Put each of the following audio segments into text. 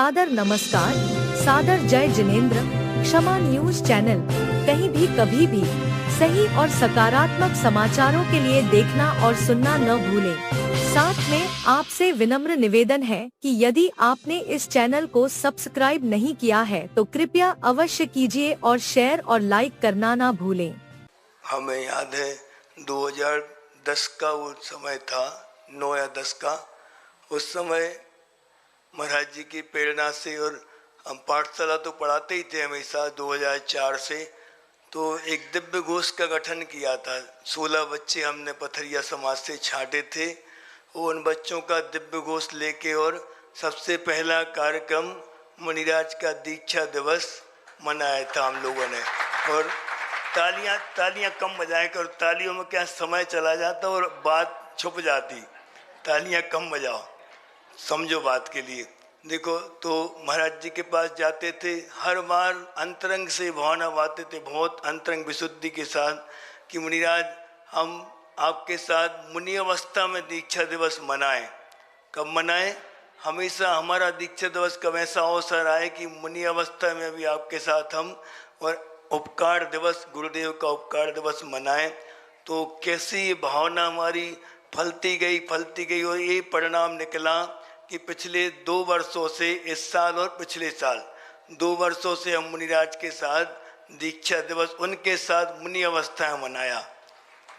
सादर नमस्कार, सादर जय जिनेंद्र। क्षमा न्यूज चैनल कहीं भी कभी भी सही और सकारात्मक समाचारों के लिए देखना और सुनना न भूलें। साथ में आपसे विनम्र निवेदन है कि यदि आपने इस चैनल को सब्सक्राइब नहीं किया है तो कृपया अवश्य कीजिए और शेयर और लाइक करना ना भूलें। हमें याद है 2010 का वो समय था, 9 या 10 का। उस समय महाराज जी की प्रेरणा से, और हम पाठशाला तो पढ़ाते ही थे हमेशा 2004 से, तो एक दिव्य गोष्ठ का गठन किया था। 16 बच्चे हमने पथरिया समाज से छांटे थे। वो उन बच्चों का दिव्य गोष्ठ लेके, और सबसे पहला कार्यक्रम मुनिराज का दीक्षा दिवस मनाया था हम लोगों ने। और तालियां कम बजाए कर, तालियों में क्या समय चला जाता और बात छुप जाती। तालियां कम बजाओ, समझो बात के लिए। देखो, तो महाराज जी के पास जाते थे, हर बार अंतरंग से भावना आते थे, बहुत अंतरंग विशुद्धि के साथ, कि मुनिराज हम आपके साथ मुनि अवस्था में दीक्षा दिवस मनाएं। कब मनाएं? हमेशा हमारा दीक्षा दिवस कब ऐसा अवसर आए कि मुनि अवस्था में भी आपके साथ हम और उपकार दिवस, गुरुदेव का उपकार दिवस मनाएं। तो कैसी ये भावना हमारी फलती गई और ये परिणाम निकला कि पिछले 2 वर्षों से, इस साल और पिछले साल 2 वर्षों से हम मुनिराज के साथ दीक्षा दिवस उनके साथ मुनि अवस्था में मनाया।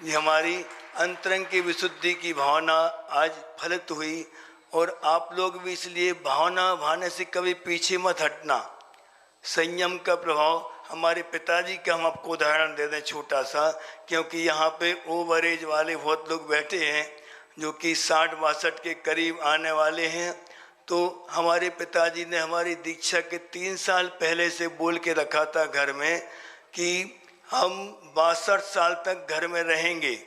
ये हमारी अंतरंग की विशुद्धि की भावना आज फलित हुई। और आप लोग भी इसलिए भावना भाने से कभी पीछे मत हटना। संयम का प्रभाव, हमारे पिताजी का हम आपको उदाहरण दे दें छोटा सा, क्योंकि यहाँ पे ओवर एज वाले बहुत लोग बैठे हैं जो कि 60-62 के करीब आने वाले हैं। तो हमारे पिताजी ने हमारी दीक्षा के 3 साल पहले से बोल के रखा था घर में कि हम 62 साल तक घर में रहेंगे।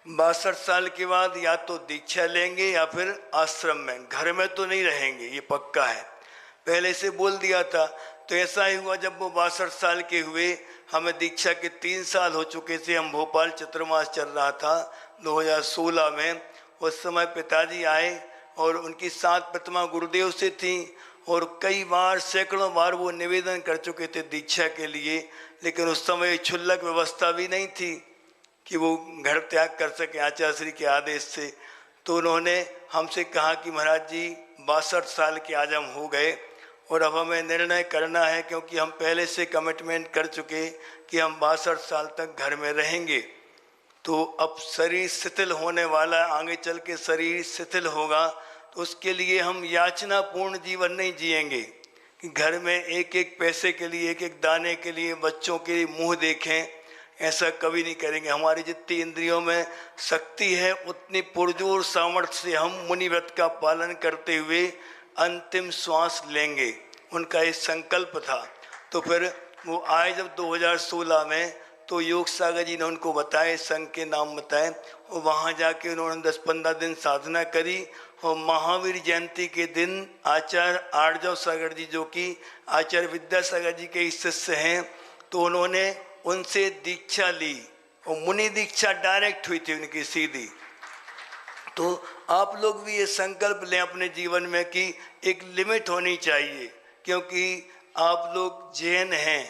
62 साल के बाद या तो दीक्षा लेंगे या फिर आश्रम में, घर में तो नहीं रहेंगे, ये पक्का है, पहले से बोल दिया था। तो ऐसा ही हुआ, जब वो 62 साल के हुए, हमें दीक्षा के 3 साल हो चुके थे। हम भोपाल चतुर्मास चल रहा था 2016 में। उस समय पिताजी आए और उनकी 7 प्रतिमा गुरुदेव से थी, और कई बार, सैकड़ों बार वो निवेदन कर चुके थे दीक्षा के लिए, लेकिन उस समय क्षुल्लक व्यवस्था भी नहीं थी कि वो घर त्याग कर सके आचार्य श्री के आदेश से। तो उन्होंने हमसे कहा कि महाराज जी 62 साल के आज हम हो गए और अब हमें निर्णय करना है, क्योंकि हम पहले से कमिटमेंट कर चुके कि हम 62 साल तक घर में रहेंगे। तो अब शरीर शिथिल होने वाला, आगे चल के शरीर शिथिल होगा, तो उसके लिए हम याचना पूर्ण जीवन नहीं जिएंगे कि घर में एक एक पैसे के लिए, एक एक दाने के लिए बच्चों के लिए मुंह देखें। ऐसा कभी नहीं करेंगे। हमारी जितनी इंद्रियों में शक्ति है उतनी पुरजोर सामर्थ्य से हम मुनि व्रत का पालन करते हुए अंतिम श्वास लेंगे। उनका ये संकल्प था। तो फिर वो आए जब 2016 में, तो योग सागर जी ने उनको बताए, संघ के नाम बताए, और वहाँ जाके उन्होंने 10-15 दिन साधना करी। और महावीर जयंती के दिन आचार्य आर्जव सागर जी, जो कि आचार्य विद्यासागर जी के शिष्य हैं, तो उन्होंने उनसे दीक्षा ली और मुनि दीक्षा डायरेक्ट हुई थी उनकी सीधी। तो आप लोग भी ये संकल्प लें अपने जीवन में कि एक लिमिट होनी चाहिए, क्योंकि आप लोग जैन हैं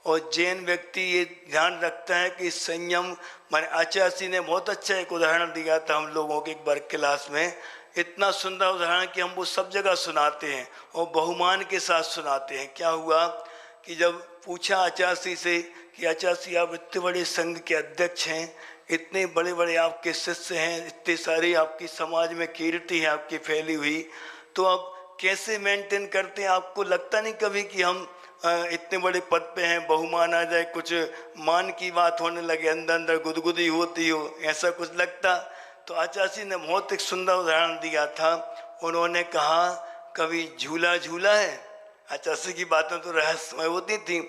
और जैन व्यक्ति ये ध्यान रखता है कि संयम, माने आचार्य जी ने बहुत अच्छा एक उदाहरण दिया था हम लोगों के एक बार क्लास में, इतना सुंदर उदाहरण कि हम वो सब जगह सुनाते हैं और बहुमान के साथ सुनाते हैं। क्या हुआ कि जब पूछा आचार्य जी से कि आचार्य जी आप इतने बड़े संघ के अध्यक्ष हैं, इतने बड़े बड़े आपके शिष्य हैं, इतने सारी आपकी समाज में कीर्ति है आपकी फैली हुई, तो आप कैसे मेंटेन करते हैं? आपको लगता नहीं कभी कि हम इतने बड़े पद पे हैं, बहुमान आ जाए, कुछ मान की बात होने लगे, अंदर अंदर गुदगुदी होती हो, ऐसा कुछ लगता? तो आचार्य जी ने बहुत एक सुंदर उदाहरण दिया था। उन्होंने कहा, कभी झूला झूला है? आचार्य जी की बातें तो रहस्यमय होती थी।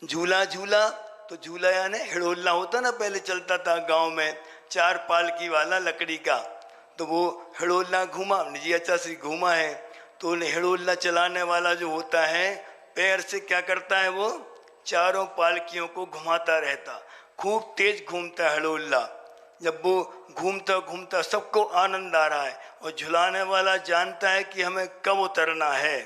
झूला झूला, तो झूला यानी हिड़ोला होता ना, पहले चलता था गांव में 4 पालकी वाला लकड़ी का, तो वो हिड़ोला घूमा, निजी आचार्य श्री घूमा है। तो हिड़ोला चलाने वाला जो होता है, पैर से क्या करता है, वो चारों पालकियों को घुमाता रहता, खूब तेज घूमता है हिड़ोला। जब वो घूमता घूमता सबको आनंद आ रहा है, और झुलाने वाला जानता है कि हमें कब उतरना है।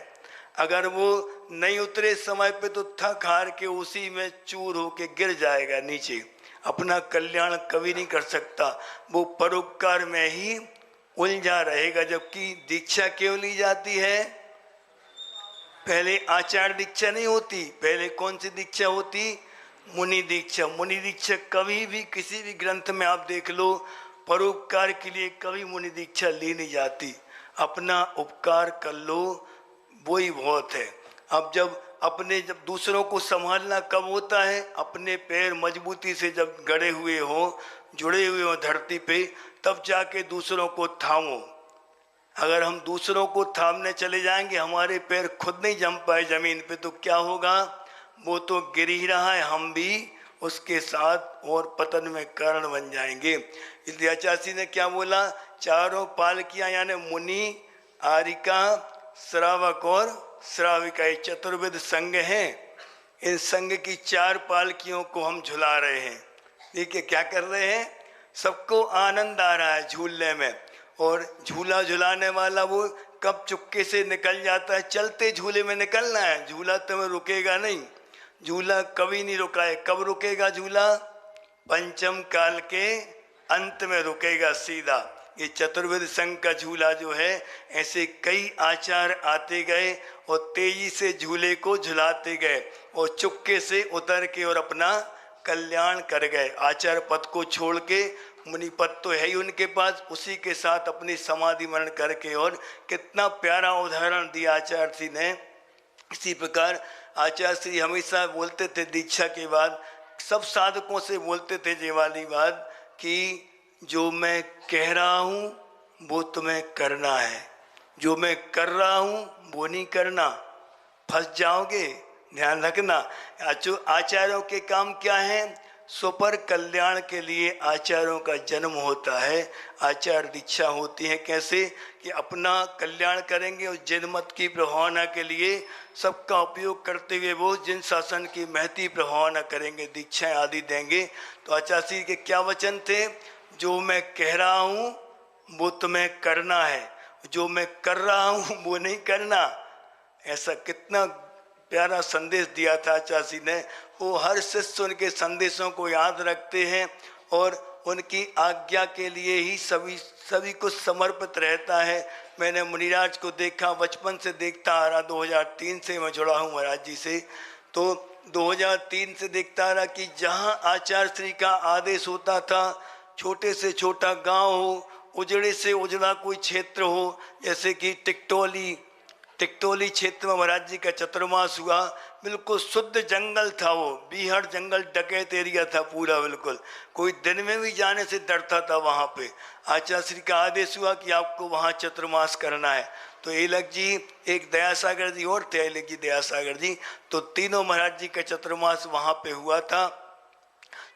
अगर वो नहीं उतरे समय पे तो थक हार के उसी में चूर होके गिर जाएगा नीचे, अपना कल्याण कभी नहीं कर सकता, वो परोपकार में ही उलझा रहेगा। जबकि दीक्षा क्यों ली जाती है? पहले आचार दीक्षा नहीं होती, पहले कौन सी दीक्षा होती? मुनि दीक्षा। मुनि दीक्षा कभी भी किसी भी ग्रंथ में आप देख लो, परोपकार के लिए कभी मुनि दीक्षा ली नहीं जाती। अपना उपकार कर लो, वही बहुत है। अब जब दूसरों को संभालना कब होता है? अपने पैर मजबूती से जब गड़े हुए हों, जुड़े हुए हों धरती पे, तब जाके दूसरों को थामो। अगर हम दूसरों को थामने चले जाएंगे, हमारे पैर खुद नहीं जम पाए जमीन पे, तो क्या होगा? वो तो गिर ही रहा है, हम भी उसके साथ और पतन में कारण बन जाएंगे। इसलिए आचार्य ने क्या बोला? चारों पालकियां यानी मुनि, आरिका, श्रावक और श्राविका, चतुर्विध संघ हैं। इन संघ की 4 पालकियों को हम झुला रहे हैं। देखिए क्या कर रहे हैं, सबको आनंद आ रहा है झूलने में। और झूला झुलाने वाला वो कब चुपके से निकल जाता है? चलते झूले में निकलना है, झूला तुम्हें रुकेगा नहीं, झूला कभी नहीं रुका है। कब रुकेगा झूला? पंचम काल के अंत में रुकेगा सीधा। ये चतुर्विध संघ का झूला जो है, ऐसे कई आचार आते गए और तेजी से झूले को झुलाते गए और चुपके से उतर के और अपना कल्याण कर गए। आचार पद को छोड़ के, मुनि पद तो है ही उनके पास, उसी के साथ अपनी समाधि मरण करके। और कितना प्यारा उदाहरण दिया आचार्य श्री ने। इसी प्रकार आचार्य श्री हमेशा बोलते थे दीक्षा के बाद, सब साधकों से बोलते थे ये वाली बात कि जो मैं कह रहा हूँ वो तुम्हें करना है, जो मैं कर रहा हूँ वो नहीं करना, फंस जाओगे, ध्यान रखना। आचार्यों के काम क्या है? स्वपर कल्याण के लिए आचार्यों का जन्म होता है, आचार दीक्षा होती है। कैसे? कि अपना कल्याण करेंगे और जिन मत की प्रभावना के लिए सबका उपयोग करते हुए वो जिन शासन की महती प्रभावना करेंगे, दीक्षाएं आदि देंगे। तो आचार्य के क्या वचन थे? जो मैं कह रहा हूँ वो तुम्हें करना है, जो मैं कर रहा हूँ वो नहीं करना। ऐसा कितना प्यारा संदेश दिया था आचार्य ने। वो हर शिष्य उनके संदेशों को याद रखते हैं और उनकी आज्ञा के लिए ही सभी कुछ समर्पित रहता है। मैंने मुनिराज को देखा, बचपन से देखता आ रहा, 2003 से मैं जुड़ा हूँ महाराज जी से, तो 2003 से देखता आ रहा कि जहाँ आचार्य श्री का आदेश होता था, छोटे से छोटा गांव हो, उजड़े से उजड़ा कोई क्षेत्र हो, जैसे कि टिकटोली क्षेत्र में महाराज जी का चतुर्मास हुआ, बिल्कुल शुद्ध जंगल था, वो बीहड़ जंगल डकैत एरिया था पूरा बिल्कुल, कोई दिन में भी जाने से डरता था वहाँ पे। आचार्य श्री का आदेश हुआ कि आपको वहाँ चतुर्मास करना है। तो एलक जी, एक दयासागर जी और थे, एलक जी दयासागर जी, तो तीनों महाराज जी का चतुर्मास वहाँ पे हुआ था।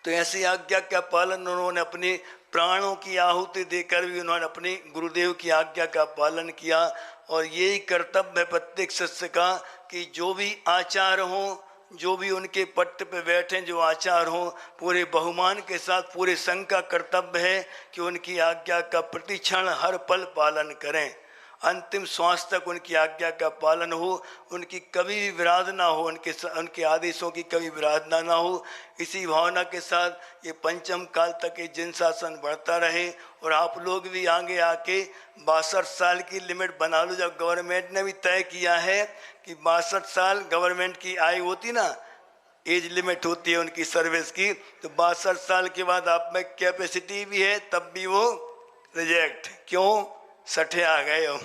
तो ऐसी आज्ञा का पालन उन्होंने अपने प्राणों की आहुति देकर भी उन्होंने अपने गुरुदेव की आज्ञा का पालन किया। और यही कर्तव्य है प्रत्येक शिष्य का कि जो भी आचार हों, जो भी उनके पट्ट पे बैठे जो आचार हों, पूरे बहुमान के साथ पूरे संघ का कर्तव्य है कि उनकी आज्ञा का प्रतिक्षण हर पल पालन करें, अंतिम श्वास तक उनकी आज्ञा का पालन हो, उनकी कभी भी विराध ना हो, उनके आदेशों की कभी विराधना ना हो। इसी भावना के साथ ये पंचम काल तक ये जिन शासन बढ़ता रहे। और आप लोग भी आगे आके 62 साल की लिमिट बना लो। जब गवर्नमेंट ने भी तय किया है कि 62 साल गवर्नमेंट की आयु होती ना, एज लिमिट होती है उनकी सर्विस की, तो 62 साल के बाद आप में कैपेसिटी भी है तब भी वो रिजेक्ट। क्यों? सटे आ गए हो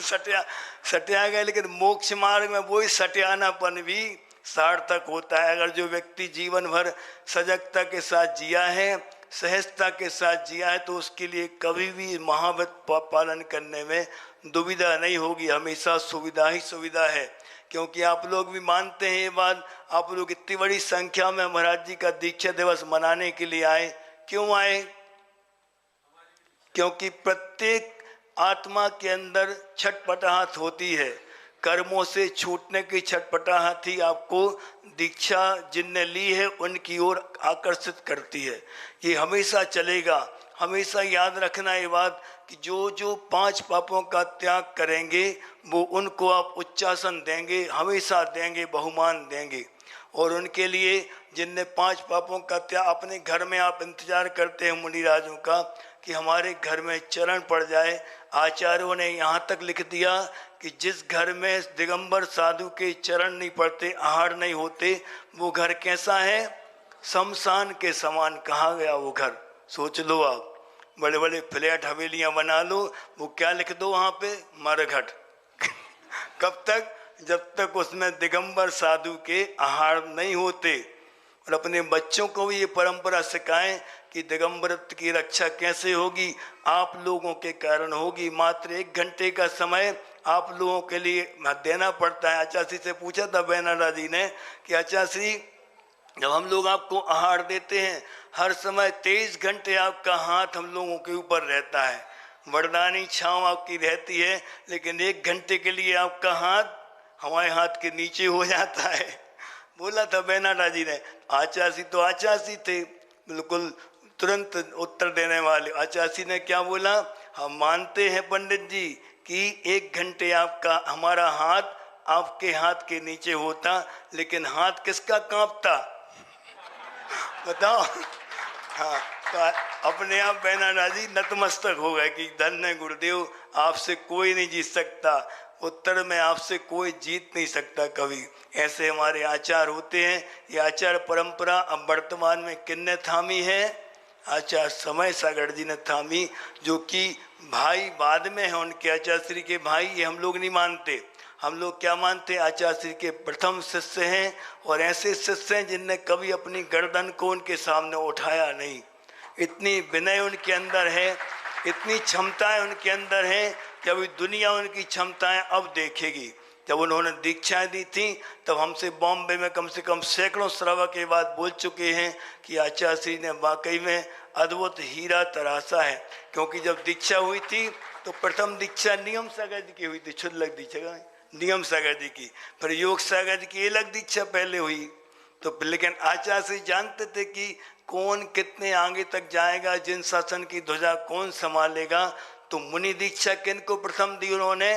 सटे आ गए। लेकिन मोक्ष मार्ग में वही सटियानापन भी सार्थक होता है। अगर जो व्यक्ति जीवन भर सजगता के साथ जिया है, सहजता के साथ जिया है, तो उसके लिए कभी भी महाव्रत पालन करने में दुविधा नहीं होगी, हमेशा सुविधा ही सुविधा है। क्योंकि आप लोग भी मानते हैं ये बात, आप लोग इतनी बड़ी संख्या में महाराज जी का दीक्षा दिवस मनाने के लिए आए। क्यों आए? क्योंकि प्रत्येक आत्मा के अंदर छटपटाहट होती है, कर्मों से छूटने की छटपटाहट ही आपको दीक्षा जिनने ली है उनकी ओर आकर्षित करती है। ये हमेशा चलेगा। हमेशा याद रखना ये बात कि जो जो 5 पापों का त्याग करेंगे वो उनको आप उच्चासन देंगे, हमेशा देंगे, बहुमान देंगे। और उनके लिए जिनने 5 पापों का त्याग, अपने घर में आप इंतजार करते हैं मुनिराजों का कि हमारे घर में चरण पड़ जाए। आचार्यों ने यहाँ तक लिख दिया कि जिस घर में दिगंबर साधु के चरण नहीं पड़ते, आहार नहीं होते, वो घर कैसा है? शमशान के समान। कहा गया वो घर? सोच लो आप, बड़े बड़े फ्लैट हवेलियां बना लो, वो क्या लिख दो वहाँ पे? मरघट। कब तक? जब तक उसमें दिगंबर साधु के आहार नहीं होते। और अपने बच्चों को भी ये परंपरा सिखाएं कि दिगंबरत्व की रक्षा कैसे होगी? आप लोगों के कारण होगी। मात्र 1 घंटे का समय आप लोगों के लिए देना पड़ता है। आचार्य से पूछा था बैनाला जी ने कि आचार्य, जब हम लोग आपको आहार देते हैं, हर समय 23 घंटे आपका हाथ हम लोगों के ऊपर रहता है, वरदानी छांव आपकी रहती है, लेकिन 1 घंटे के लिए आपका हाथ हमारे हाथ के नीचे हो जाता है। बोला था बैनाला जी ने। आचार्य तो आचार्य थे, बिल्कुल तुरंत उत्तर देने वाले। आचार्य ने क्या बोला? हम मानते हैं पंडित जी कि 1 घंटे आपका हमारा हाथ आपके हाथ के नीचे होता, लेकिन हाथ किसका कांपता? बताओ। हाँ, तो अपने आप बैनाला जी नतमस्तक हो गए कि धन्य गुरुदेव, आपसे कोई नहीं जीत सकता, उत्तर में आपसे कोई जीत नहीं सकता कभी। ऐसे हमारे आचार होते हैं। ये आचार परंपरा अब वर्तमान में किन्ने थामी है? आचार्य समय सागर जी ने थामी, जो कि भाई बाद में है उनके, आचार्य श्री के भाई। ये हम लोग नहीं मानते। हम लोग क्या मानते? आचार्य श्री के प्रथम शिष्य हैं, और ऐसे शिष्य हैं जिनने कभी अपनी गर्दन को उनके सामने उठाया नहीं। इतनी विनय उनके अंदर है, इतनी क्षमताएं उनके अंदर हैं कि अभी दुनिया उनकी क्षमताएं अब देखेगी। जब उन्होंने दीक्षाएं दी थी तब हमसे बॉम्बे में कम से कम सैकड़ों श्रावक ये बात बोल चुके हैं कि आचार्य श्री ने वाकई में अद्भुत हीरा तराशा है। क्योंकि जब दीक्षा हुई थी तो प्रथम दीक्षा नियम सागर जी की हुई थी, क्षुल्लक दीक्षा नियम सागर जी की, फिर योग सागर जी की अलग दीक्षा पहले हुई। तो लेकिन आचार्य श्री जानते थे कि कौन कितने आगे तक जाएगा, जिन शासन की ध्वजा कौन संभालेगा। तो मुनि दीक्षा किन को प्रथम दी उन्होंने?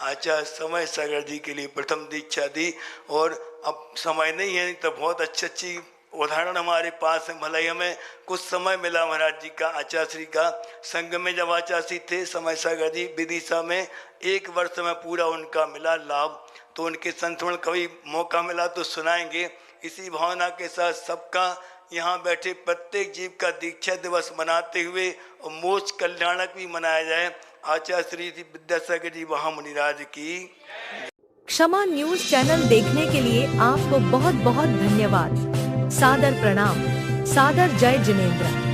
आचार्य समय सागर जी के लिए प्रथम दीक्षा दी। और अब समय नहीं है, तो बहुत अच्छी उदाहरण हमारे पास है। भले ही हमें कुछ समय मिला महाराज जी का, आचार्य श्री का संग में जब आचार्य श्री थे समय सागर जी विदिशा में, 1 वर्ष में पूरा उनका मिला लाभ। तो उनके संस्मरण कभी मौका मिला तो सुनाएंगे। इसी भावना के साथ सबका यहाँ बैठे प्रत्येक जीव का दीक्षा दिवस मनाते हुए और मोक्ष कल्याणक भी मनाया जाए। आचार्य श्री विद्यासागर जी महामुनिराज की। क्षमा न्यूज चैनल देखने के लिए आपको बहुत बहुत धन्यवाद। सादर प्रणाम। सादर जय जिनेंद्र।